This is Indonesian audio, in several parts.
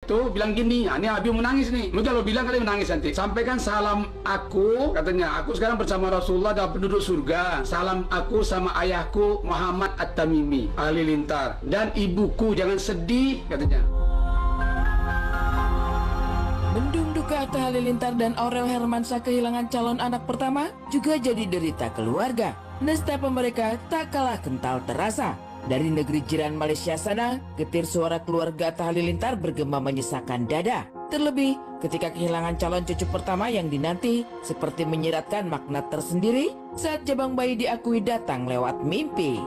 Tuh bilang gini, ini Abi mau nangis nih. Lu kalau bilang kalian menangis nanti. Sampaikan salam aku, katanya, aku sekarang bersama Rasulullah dan penduduk surga. Salam aku sama ayahku Muhammad At-Tamimi Halilintar, dan ibuku, jangan sedih, katanya. Mendung duka Atta Halilintar dan Aurel Hermansyah kehilangan calon anak pertama juga jadi derita keluarga. Nestapa mereka tak kalah kental terasa. Dari negeri jiran Malaysia sana, getir suara keluarga Atta Halilintar bergema menyesakkan dada. Terlebih ketika kehilangan calon cucu pertama yang dinanti, seperti menyiratkan makna tersendiri saat jabang bayi diakui datang lewat mimpi.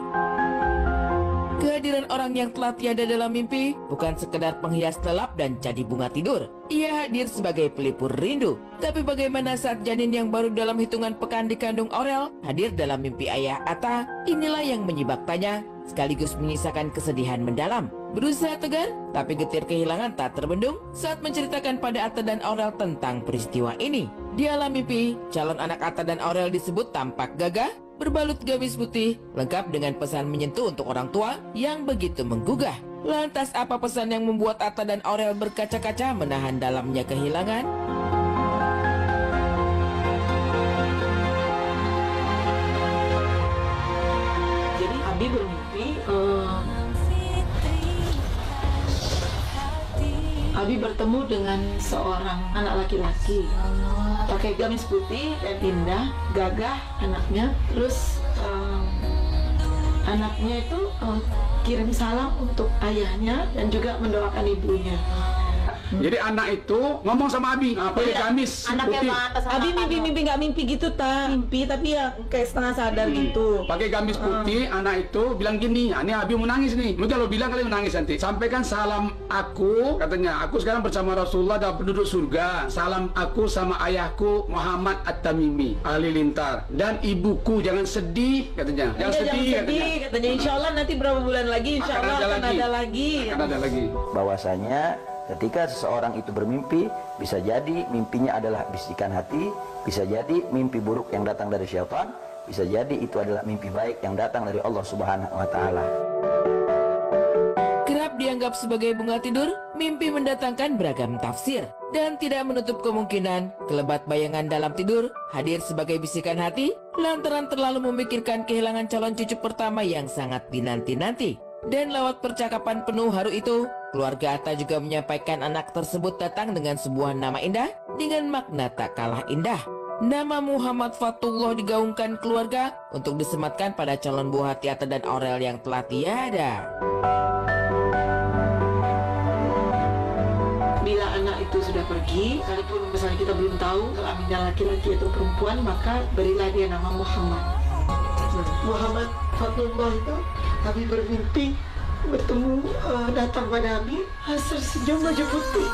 Kehadiran orang yang telah tiada dalam mimpi bukan sekedar penghias lelap dan jadi bunga tidur. Ia hadir sebagai pelipur rindu. Tapi bagaimana saat janin yang baru dalam hitungan pekan dikandung Aurel hadir dalam mimpi ayah Atta? Inilah yang menyibak tanya, sekaligus menyisakan kesedihan mendalam. Berusaha tegar, tapi getir kehilangan tak terbendung saat menceritakan pada Atta dan Aurel tentang peristiwa ini. Di alam mimpi, calon anak Atta dan Aurel disebut tampak gagah, berbalut gamis putih, lengkap dengan pesan menyentuh untuk orang tua yang begitu menggugah. Lantas apa pesan yang membuat Atta dan Aurel berkaca-kaca menahan dalamnya kehilangan? Jadi Abi bermimpi, Abi bertemu dengan seorang anak laki-laki, pakai gamis putih dan indah, gagah anaknya. Terus anaknya itu kirim salam untuk ayahnya dan juga mendoakan ibunya. Jadi anak itu ngomong sama Abi, pakai gamis putih. Abi mimpi nggak mimpi gitu mimpi tapi ya kayak setengah sadar gitu. Pakai gamis putih, anak itu bilang gini, ini Abi mau nangis nih. Lu kalau bilang kalian menangis nanti. Sampaikan salam aku, katanya, aku sekarang bersama Rasulullah dan penduduk surga. Salam aku sama ayahku Muhammad At-Tamimi Halilintar, dan ibuku, jangan sedih, katanya. Jangan sedih, katanya. Insya Allah nanti berapa bulan lagi, insya Allah akan ada lagi. Akan ada lagi. Bahwasanya ketika seseorang itu bermimpi, bisa jadi mimpinya adalah bisikan hati, bisa jadi mimpi buruk yang datang dari syaitan, bisa jadi itu adalah mimpi baik yang datang dari Allah Subhanahu wa Ta'ala. Kerap dianggap sebagai bunga tidur, mimpi mendatangkan beragam tafsir, dan tidak menutup kemungkinan kelebat bayangan dalam tidur hadir sebagai bisikan hati lantaran terlalu memikirkan kehilangan calon cucu pertama yang sangat dinanti-nanti. Dan lewat percakapan penuh haru itu, keluarga Atta juga menyampaikan anak tersebut datang dengan sebuah nama indah dengan makna tak kalah indah. Nama Muhammad Fatullah digaungkan keluarga untuk disematkan pada calon buah hati Atta dan Aurel yang telah tiada. Bila anak itu sudah pergi, sekalipun misalnya kita belum tahu kelaminnya laki-laki atau perempuan, maka berilah dia nama Muhammad. Muhammad Fatullah itu Abi bermimpi bertemu, datang pada Abi senyum baju putih.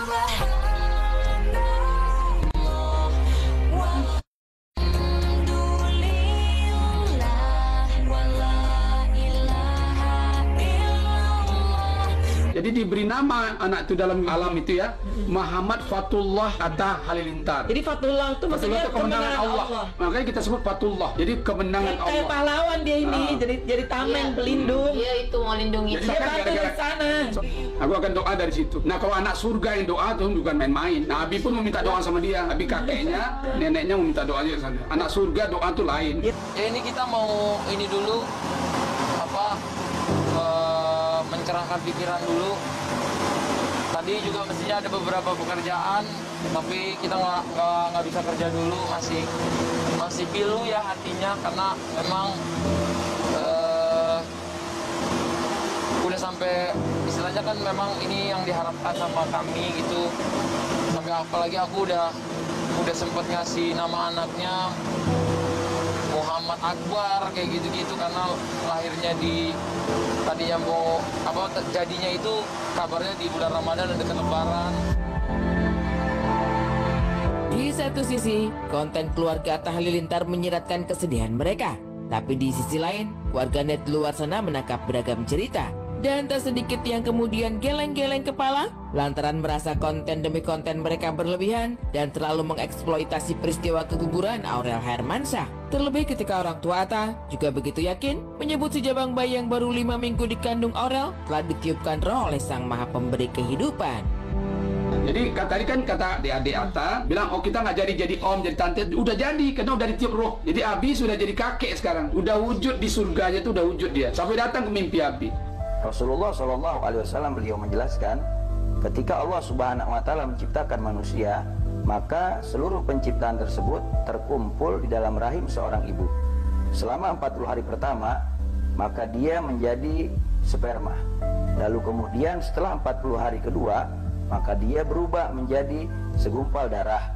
Jadi diberi nama anak itu dalam alam itu ya, Muhammad Fatullah Atta Halilintar. Jadi Fatullah itu maksudnya kemenangan Allah. Makanya kita sebut Fatullah. Jadi kemenangan Allah. Kayak pahlawan dia ini, jadi tameng pelindung. Dia itu mau lindungi. Dia bantu dari sana. Aku akan doa dari situ. Nah, kalau anak surga yang doa tuh bukan main-main. Nah, Abi pun meminta doa sama dia. Abi kakeknya, neneknya meminta doa aja sana. Anak surga doa tuh lain. Ya ini kita mau ini dulu mencerahkan pikiran dulu. Tadi juga mestinya ada beberapa pekerjaan, tapi kita nggak bisa kerja dulu, masih pilu ya hatinya karena memang udah sampai istilahnya kan memang ini yang diharapkan sama kami gitu. Sampai apalagi aku udah sempet ngasih nama anaknya Muhammad Akbar kayak gitu-gitu karena lahirnya tadinya jadinya itu kabarnya di bulan Ramadan dan dekat Lebaran. Di satu sisi, konten keluarga Atta Halilintar menyiratkan kesedihan mereka. Tapi di sisi lain, warganet di luar sana menangkap beragam cerita. Dan tak sedikit yang kemudian geleng-geleng kepala lantaran merasa konten demi konten mereka berlebihan dan terlalu mengeksploitasi peristiwa keguguran Aurel Hermansyah. Terlebih ketika orang tua Atta juga begitu yakin menyebut si jabang bayi yang baru 5 minggu dikandung Aurel telah ditiupkan roh oleh Sang Maha Pemberi kehidupan. Jadi tadi kan kata adik Atta bilang, oh kita nggak jadi om, jadi tante. Udah jadi, karena udah ditiup roh. Jadi Abi sudah jadi kakek sekarang. Udah wujud di surganya tuh, udah wujud dia. Sampai datang ke mimpi Abi. Rasulullah SAW beliau menjelaskan, ketika Allah Subhanahu Wa Taala menciptakan manusia, maka seluruh penciptaan tersebut terkumpul di dalam rahim seorang ibu. Selama 40 hari pertama, maka dia menjadi sperma. Lalu kemudian setelah 40 hari kedua, maka dia berubah menjadi segumpal darah.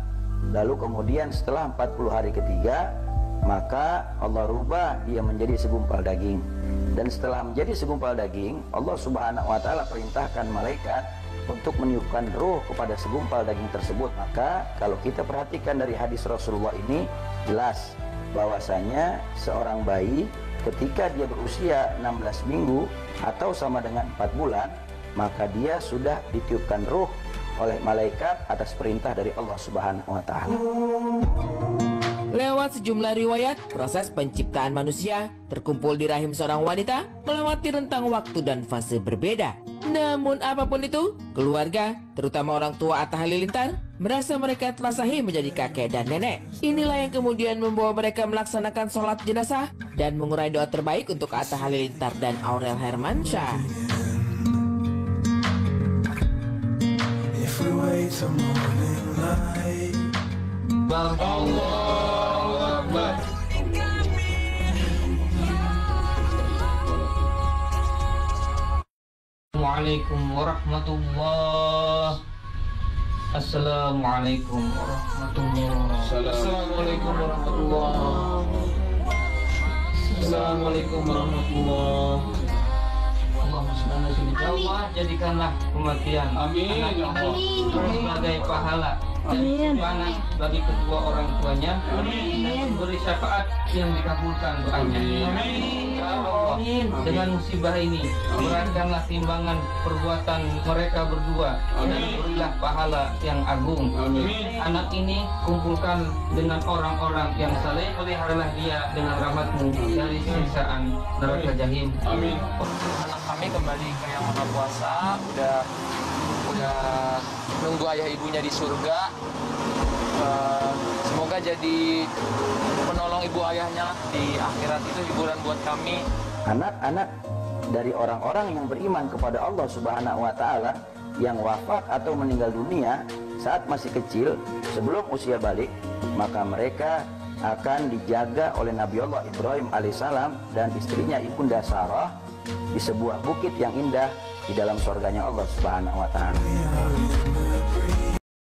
Lalu kemudian setelah 40 hari ketiga, maka Allah rubah dia menjadi segumpal daging. Dan setelah menjadi segumpal daging, Allah Subhanahu Wa Taala perintahkan malaikat untuk meniupkan ruh kepada segumpal daging tersebut. Maka kalau kita perhatikan dari hadis Rasulullah ini, jelas bahwasanya seorang bayi ketika dia berusia 16 minggu atau sama dengan 4 bulan, maka dia sudah ditiupkan ruh oleh malaikat atas perintah dari Allah Subhanahu Wa Taala. Lewat sejumlah riwayat, proses penciptaan manusia terkumpul di rahim seorang wanita melewati rentang waktu dan fase berbeda. Namun apapun itu, keluarga, terutama orang tua Atta Halilintar, merasa mereka telah sahih menjadi kakek dan nenek. Inilah yang kemudian membawa mereka melaksanakan sholat jenazah dan mengurai doa terbaik untuk Atta Halilintar dan Aurel Hermansyah. Allahu Akbar. Assalamualaikum warahmatullahi. Assalamualaikum warahmatullahi. Assalamualaikum warahmatullahi. Assalamualaikum warahmatullahi. Allahumma shalli ala sayyidina. Ya Allah, jadikanlah kematian Amin, anak ya Allah. ini sebagai pahala dan simpanan bagi kedua orang tuanya, dan beri syafaat yang dikabulkan doanya. Ya Allah, dengan musibah ini beratkanlah timbangan perbuatan mereka berdua dan berilah pahala yang agung. Anak ini kumpulkan dengan orang-orang yang saleh, peliharalah dia dengan rahmat-Mu dari siksaan neraka jahim. Amin. Anak kami kembali ke Yang Maha Kuasa, udah nunggu ayah ibunya di surga. Semoga jadi penolong ibu ayahnya di akhirat. Itu hiburan buat kami. Anak-anak dari orang-orang yang beriman kepada Allah Subhanahu Wa Taala yang wafat atau meninggal dunia saat masih kecil sebelum usia balik, maka mereka akan dijaga oleh Nabi Allah Ibrahim alaihissalam dan istrinya Ibunda Sarah di sebuah bukit yang indah di dalam surganya Allah Subhanahu Wa Taala.